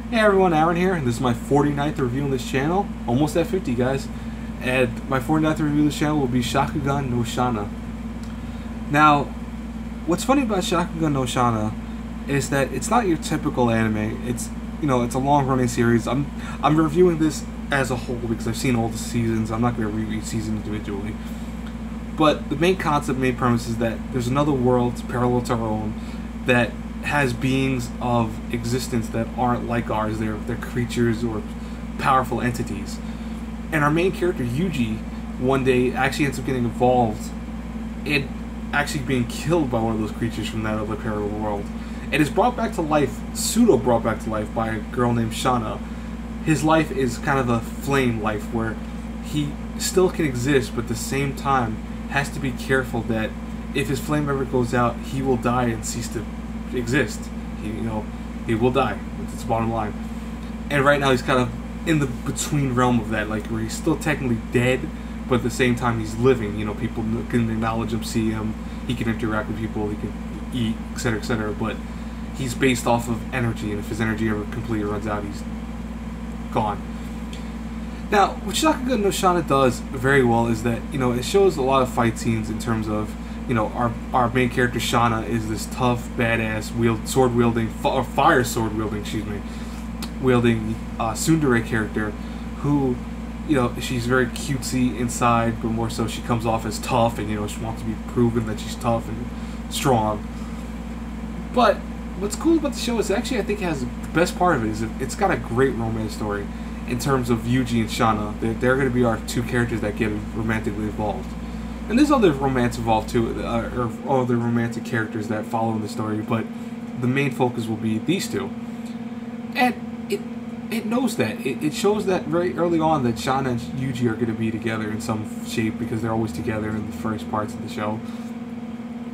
Hey everyone, Aaron here, and this is my 49th review on this channel. Almost at 50, guys. And my 49th review of this channel will be Shakugan no Shana. Now, what's funny about Shakugan no Shana is that it's not your typical anime. It's it's a long-running series. I'm reviewing this as a whole because I've seen all the seasons. I'm not going to read each season individually. But the main concept, main premise is that there's another world parallel to our own that has beings of existence that aren't like ours. They're creatures or powerful entities. And our main character, Yuji, one day actually ends up getting involved in actually being killed by one of those creatures from that other parallel world. And is brought back to life, pseudo brought back to life by a girl named Shana. His life is kind of a flame life where he still can exist, but at the same time has to be careful that if his flame ever goes out, he will die and cease to exist. He will die. It's the bottom line. And right now he's kind of in the between realm of that, like where he's still technically dead, but at the same time he's living. People can acknowledge him, see him, he can interact with people, he can eat, etc., etc. But he's based off of energy, and if his energy ever completely runs out, he's gone. Now, what Shakugan no Shana does very well is that it shows a lot of fight scenes in terms of our main character Shana is this tough, badass, sword wielding, fire sword wielding, tsundere character who, she's very cutesy inside, but more so she comes off as tough, and she wants to be proven that she's tough and strong. But what's cool about the show is actually I think has the best part of it is it's got a great romance story in terms of Yuji and Shana. They're going to be our two characters that get romantically involved. And there's other romance involved too, or other romantic characters that follow in the story, but the main focus will be these two. And it knows that. It shows that very early on that Shana and Yuji are going to be together in some shape because they're always together in the first parts of the show.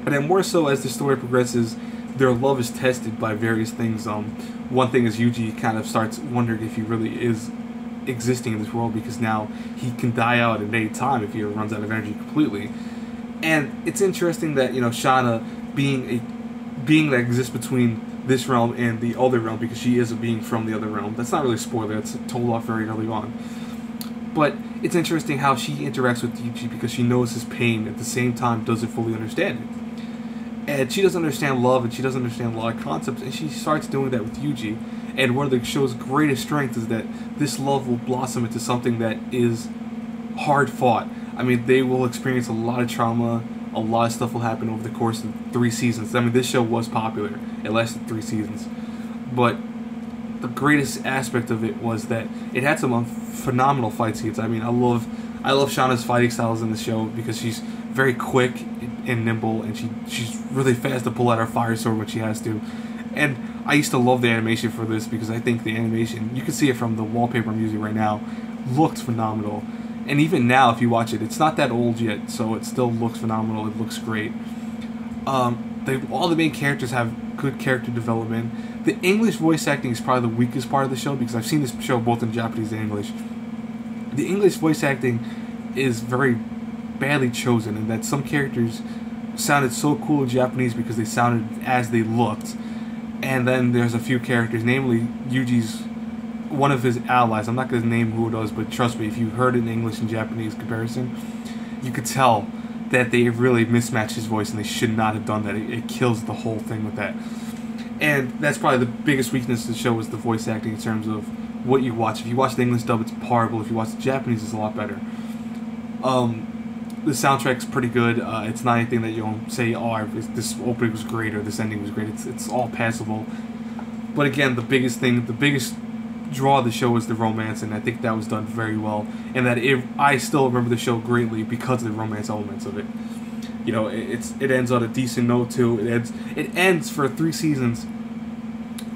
And then more so as the story progresses, their love is tested by various things. One thing is Yuji kind of starts wondering if he really is existing in this world, because now he can die out at any time if he runs out of energy completely. And it's interesting that Shana being a being that exists between this realm and the other realm, because she is a being from the other realm. That's not really a spoiler, it's told off very early on. But it's interesting how she interacts with Yuji because she knows his pain, at the same time doesn't fully understand it. And she doesn't understand love, and she doesn't understand a lot of concepts, and she starts doing that with Yuji. And one of the show's greatest strengths is that this love will blossom into something that is hard fought. I mean, they will experience a lot of trauma, a lot of stuff will happen over the course of 3 seasons. I mean, this show was popular. It lasted 3 seasons. But the greatest aspect of it was that it had some phenomenal fight scenes. I mean, I love Shana's fighting styles in the show because she's very quick and nimble, and she's really fast to pull out her fire sword when she has to. And I used to love the animation for this because I think the animation, you can see it from the wallpaper I'm using right now, looked phenomenal. And even now, if you watch it, it's not that old yet, so it still looks phenomenal. It looks great. All the main characters have good character development. The English voice acting is probably the weakest part of the show because I've seen this show both in Japanese and English. The English voice acting is very badly chosen, in that some characters sounded so cool in Japanese because they sounded as they looked. And then there's a few characters, namely Yuji's, one of his allies. I'm not going to name who it was, but trust me, if you heard it in English and Japanese comparison, you could tell that they really mismatched his voice, and they should not have done that. It kills the whole thing with that. And that's probably the biggest weakness of the show, is the voice acting in terms of what you watch. If you watch the English dub, it's horrible. If you watch the Japanese, it's a lot better. The soundtrack's pretty good. It's not anything that you'll say, oh, this opening was great or this ending was great. It's all passable. But again, the biggest draw of the show is the romance, and I think that was done very well. And that I still remember the show greatly because of the romance elements of it. It ends on a decent note too. It ends for 3 seasons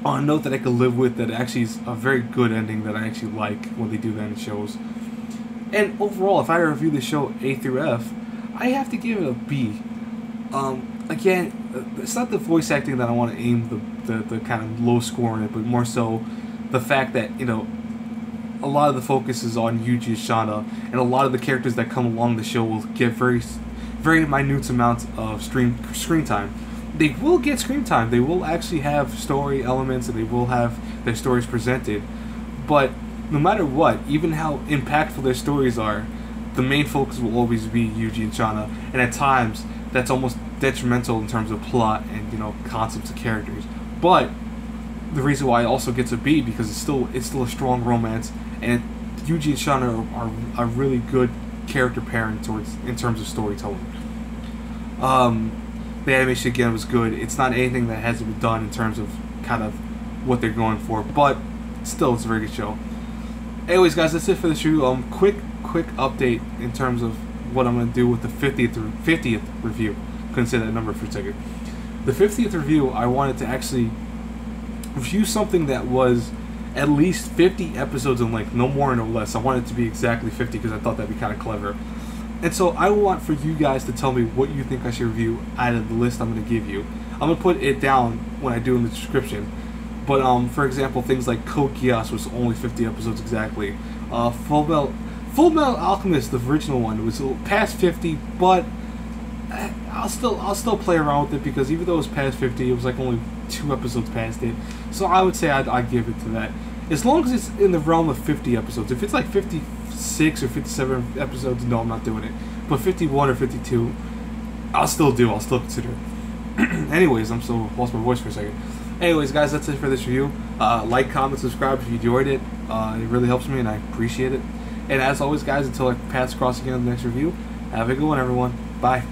on a note that I could live with. That actually is a very good ending that I actually like when they do that in shows. And overall, if I review the show A through F, I have to give it a B. Again, it's not the voice acting that I want to aim the kind of low score in it, but more so the fact that, a lot of the focus is on Yuji and Shana, and a lot of the characters that come along the show will get very minute amounts of screen time. they will get screen time. They will actually have story elements, and they will have their stories presented. But no matter what, even how impactful their stories are, the main focus will always be Yuji and Shana, and at times that's almost detrimental in terms of plot and, you know, concepts of characters. But the reason why it also gets a B, because it's still a strong romance, and Yuji and Shana are a really good character pairing in terms of storytelling. The animation again was good. It's not anything that hasn't been done in terms of kind of what they're going for, but still, it's a very good show. Anyways, guys, that's it for this review. Quick update in terms of what I'm going to do with the 50th review. Couldn't say that number for a second. The 50th review, I wanted to actually review something that was at least 50 episodes in length, no more, no less. I want it to be exactly 50 because I thought that'd be kind of clever. And so I want for you guys to tell me what you think I should review out of the list I'm going to give you. I'm going to put it down when I do in the description. But for example, things like Code Geass was only 50 episodes exactly. Full Metal Alchemist, the original one, was past 50, but I'll still play around with it, because even though it was past 50, it was like only 2 episodes past it. So I would say I'd give it to that. As long as it's in the realm of 50 episodes. If it's like 56 or 57 episodes, no, I'm not doing it. But 51 or 52, I'll still consider it. Anyways, I'm still lost my voice for a second. Anyways, guys, that's it for this review. Like, comment, subscribe if you enjoyed it. It really helps me, and I appreciate it. And as always, guys, until our paths cross again in the next review, have a good one, everyone. Bye.